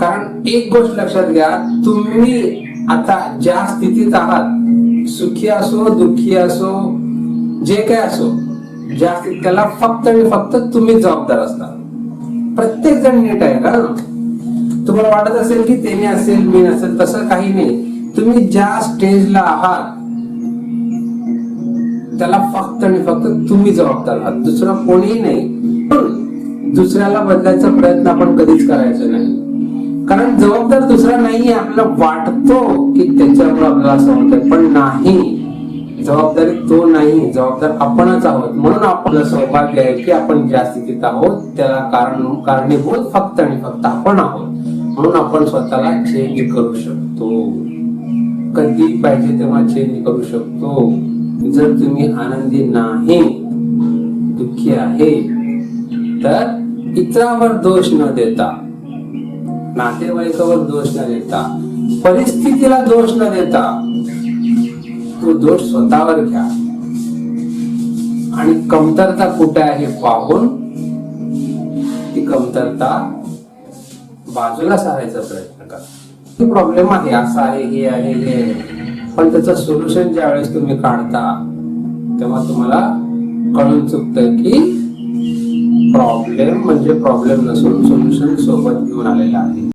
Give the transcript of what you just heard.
कारण एक गोष्ट लक्षात घ्या, तुम्ही आता ज्या स्थितीत आहात, सुखी असो दुःखी असो जे काय असो, ज्या स्थितीत, त्याला फक्त आणि फक्त तुम्ही जबाबदार असता. प्रत्येक जण नीट आहे का? तुम्हाला वाटत असेल की त्याने असेल मी नसेल, तसं काही नाही. तुम्ही ज्या स्टेजला आहात त्याला फक्त आणि फक्त तुम्ही जबाबदार आहात, दुसरं कोणीही नाही. पण दुसऱ्याला बदलायचा प्रयत्न आपण कधीच करायचा नाही, कारण जबाबदार दुसरा नाहीये. आपल्याला वाटतो की त्याच्यामुळे आपल्याला असं होतंय, पण नाही. जबाबदारी तो नाही, जबाबदार आपणच आहोत. म्हणून आपलं सौभाग्य आहे की आपण ज्या स्थितीत आहोत त्याला कारणीभूत फक्त आणि फक्त आपण आहोत. म्हणून आपण स्वतःला चेंज करू शकतो, कधी पाहिजे तेव्हा चेंज करू शकतो. जर तुम्ही आनंदी नाही, दुःखी आहे, तर इतरांवर दोष न देता, नातेवाईकावर दोष न देता, परिस्थितीला दोष न देता, तो दोष स्वतःवर घ्या आणि कमतरता कुठे आहे पाहून ती कमतरता बाजूला सारायचा प्रयत्न करा. प्रॉब्लेम आहे, असा आहे, हे आहे, हे आहे, पण त्याचं सोल्युशन ज्या वेळेस तुम्ही काढता तेव्हा तुम्हाला कळून चुकतं की प्रॉब्लेम म्हणजे प्रॉब्लेम नसून सोल्युशन सोबत घेऊन आलेला आहे.